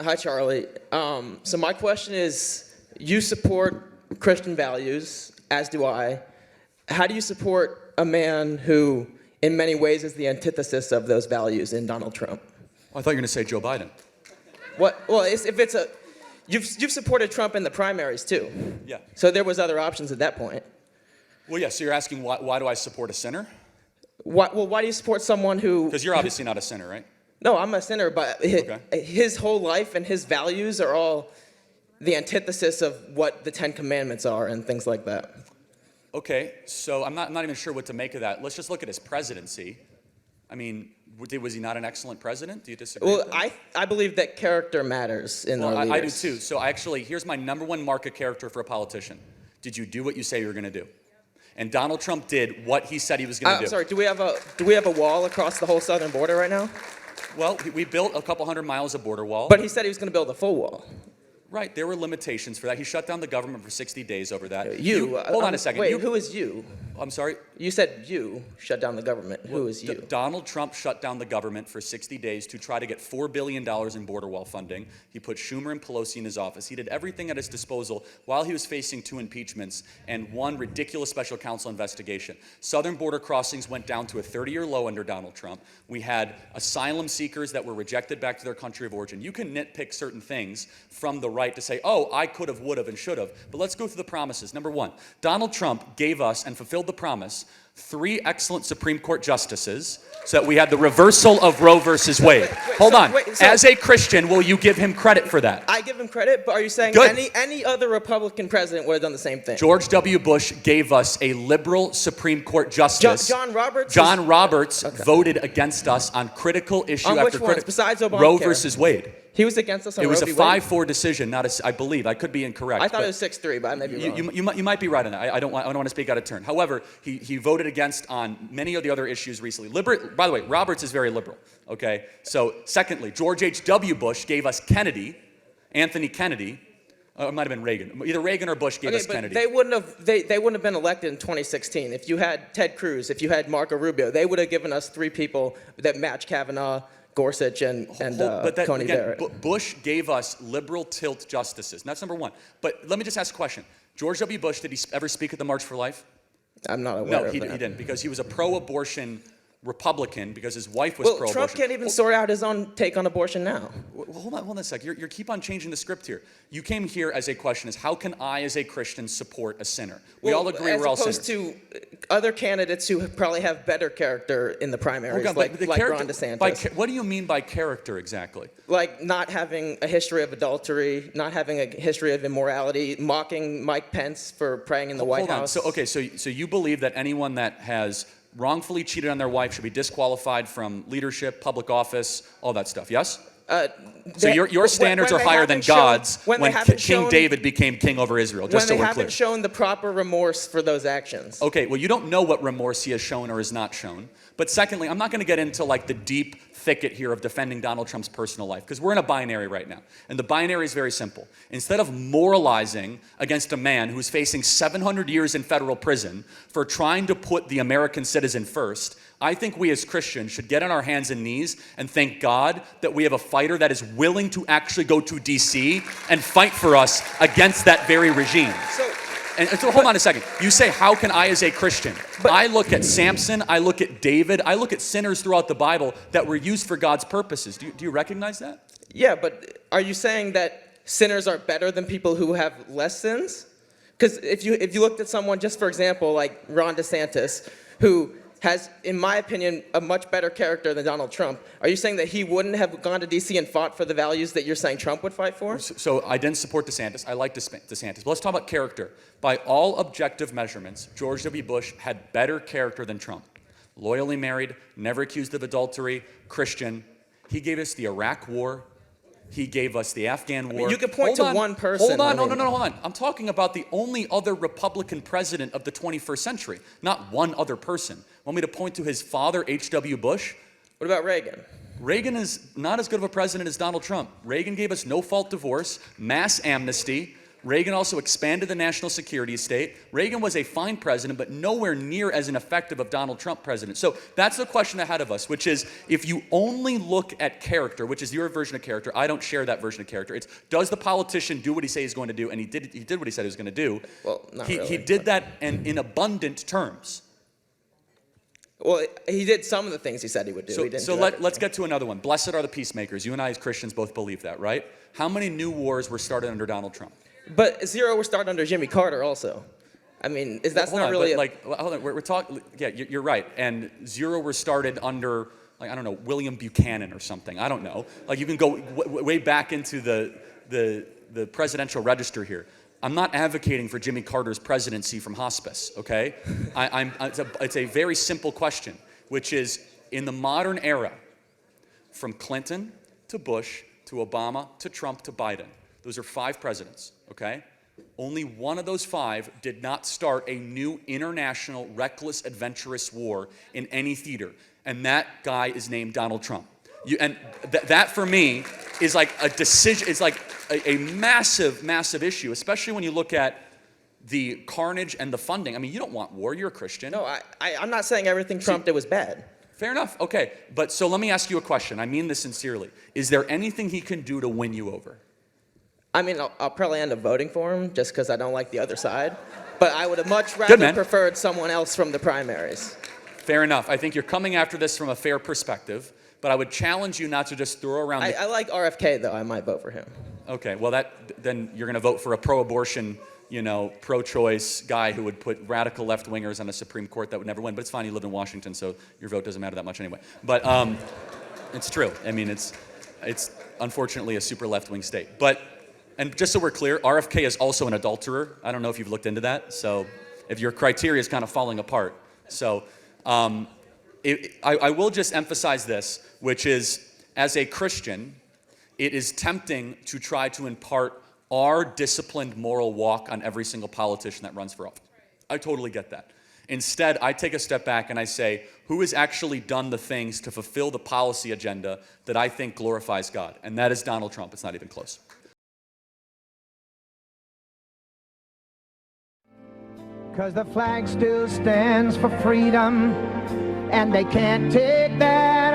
Hi, Charlie. So my question is, you support Christian values, as do I. How do you support a man who, in many ways, is the antithesis of those values in Donald Trump? I thought you were going to say Joe Biden. What? Well, if it's a, you've supported Trump in the primaries too. Yeah. So there was other options at that point. Well, yeah, so you're asking why do I support a sinner? Why do you support someone who... Because you're obviously not a sinner, right? No, I'm a sinner, but his whole life and his values are all the antithesis of what the Ten Commandments are and things like that. Okay, so I'm not even sure what to make of that. Let's just look at his presidency. I mean, was he not an excellent president? Do you disagree? Well, I believe that character matters in our leaders. I do too. So actually, here's my number one mark of character for a politician. Did you do what you say you were going to do? And Donald Trump did what he said he was going to do. Sorry, do we have a wall across the whole southern border right now? Well, we built a couple hundred miles of border wall. But he said he was going to build a full wall. Right, there were limitations for that. He shut down the government for 60 days over that. Hold on a second. Wait, who is you? I'm sorry? You said you shut down the government. Who is you? Donald Trump shut down the government for 60 days to try to get $4 billion in border wall funding. He put Schumer and Pelosi in his office. He did everything at his disposal while he was facing 2 impeachments and 1 ridiculous special counsel investigation. Southern border crossings went down to a 30-year low under Donald Trump. We had asylum seekers that were rejected back to their country of origin. You can nitpick certain things from the right to say, oh, I could have, would have, and should have. But let's go through the promises. Number 1, Donald Trump gave us and fulfilled the promise 3 excellent Supreme Court justices so that we had the reversal of Roe versus Wade. Hold on. As a Christian, will you give him credit for that? I give him credit, but are you saying any other Republican president would have done the same thing? George W. Bush gave us a liberal Supreme Court justice. John Roberts? John Roberts voted against us on critical issue on after critical. Besides Obamacare? Roe versus Wade. He was against us on Roe v. Wade? It was a 5-4 decision, I believe. I could be incorrect. I thought it was 6-3, but I may be wrong. You might be right on that. I don't want to speak out of turn. However, he voted against on many of the other issues recently. By the way, Roberts is very liberal. Okay. So, secondly, George H.W. Bush gave us Kennedy, Anthony Kennedy. It might have been Reagan. Either Reagan or Bush gave us Kennedy. They wouldn't have been elected in 2016 if you had Ted Cruz, if you had Marco Rubio. They would have given us 3 people that match Kavanaugh, Gorsuch, and Coney Barrett. Bush gave us liberal tilt justices. And that's number 1. But let me just ask a question. George W. Bush, did he ever speak at the March for Life? I'm not aware of that. No, he didn't, because he was a pro-abortion Republican because his wife was pro-abortion. Trump can't even sort out his own take on abortion now. Hold on a sec. You keep on changing the script here. You came here as a question is, how can I, as a Christian, support a sinner? We all agree we're all sinners. As opposed to other candidates who probably have better character in the primaries, like Ron DeSantis. What do you mean by character exactly? Like not having a history of adultery, not having a history of immorality, mocking Mike Pence for praying in the White House. So you believe that anyone that has wrongfully cheated on their wife should be disqualified from leadership, public office, all that stuff, yes? So your standards are higher than God's when King David became king over Israel, just so we're clear. When they haven't shown the proper remorse for those actions. Okay, well, you don't know what remorse he has shown or has not shown. But secondly, I'm not going to get into like the deep thicket here of defending Donald Trump's personal life, because we're in a binary right now. And the binary is very simple. Instead of moralizing against a man who's facing 700 years in federal prison for trying to put the American citizen first, I think we as Christians should get on our hands and knees and thank God that we have a fighter that is willing to actually go to D.C. and fight for us against that very regime. So hold on a second. You say, how can I as a Christian? I look at Samson, I look at David, I look at sinners throughout the Bible that were used for God's purposes. Do you recognize that? Yeah, but are you saying that sinners are better than people who have less sins? Because if you looked at someone, just for example, like Ron DeSantis, who has, in my opinion, a much better character than Donald Trump, are you saying that he wouldn't have gone to D.C. and fought for the values that you're saying Trump would fight for? So I didn't support DeSantis. I like DeSantis. But let's talk about character. By all objective measurements, George W. Bush had better character than Trump. Loyally married, never accused of adultery, Christian. He gave us the Iraq War. He gave us the Afghan war. You could point to one person. Hold on, no, hold on. I'm talking about the only other Republican president of the 21st century, not one other person. Want me to point to his father, H.W. Bush? What about Reagan? Reagan is not as good of a president as Donald Trump. Reagan gave us no-fault divorce, mass amnesty, Reagan also expanded the national security estate. Reagan was a fine president, but nowhere near as effective of Donald Trump president. So that's the question ahead of us, which is, if you only look at character, which is your version of character, I don't share that version of character. It's, does the politician do what he says he's going to do? And he did what he said he was going to do. Well, not he really, did that in abundant terms. Well, he did some of the things he said he would do. He didn't do Let's get to another one. Blessed are the peacemakers. You and I as Christians both believe that, right? How many new wars were started under Donald Trump? But 0 were started under Jimmy Carter also. I mean, that's not really hold on, we're talking, yeah, you're right. And 0 were started under, like, I don't know, William Buchanan or something. I don't know. Like, you can go way back into the presidential register here. I'm not advocating for Jimmy Carter's presidency from hospice, okay? It's a very simple question, which is, in the modern era, from Clinton to Bush to Obama to Trump to Biden, those are 5 presidents, okay? Only one of those 5 did not start a new international, reckless, adventurous war in any theater, and that guy is named Donald Trump. That for me is like a decision. It's like a massive, massive issue, especially when you look at the carnage and the funding. I mean, you don't want war. You're a Christian. No, I'm not saying everything Trump did was bad. Fair enough. Okay, but so let me ask you a question. I mean this sincerely. Is there anything he can do to win you over? I mean, I'll probably end up voting for him just because I don't like the other side. But I would have much rather preferred someone else from the primaries. Fair enough. I think you're coming after this from a fair perspective. But I would challenge you not to just throw around. I like RFK, though. I might vote for him. Okay, well, then you're going to vote for a pro-abortion, pro-choice guy who would put radical left-wingers on the Supreme Court that would never win. But it's fine. You live in Washington, so your vote doesn't matter that much anyway. But it's true. I mean, it's unfortunately a super left-wing state. And just so we're clear, RFK is also an adulterer. I don't know if you've looked into that. So if your criteria is kind of falling apart. So I will just emphasize this, which is, as a Christian, it is tempting to try to impart our disciplined moral walk on every single politician that runs for office. I totally get that. Instead, I take a step back and I say, who has actually done the things to fulfill the policy agenda that I think glorifies God? And that is Donald Trump. It's not even close. Because the flag still stands for freedom, and they can't take that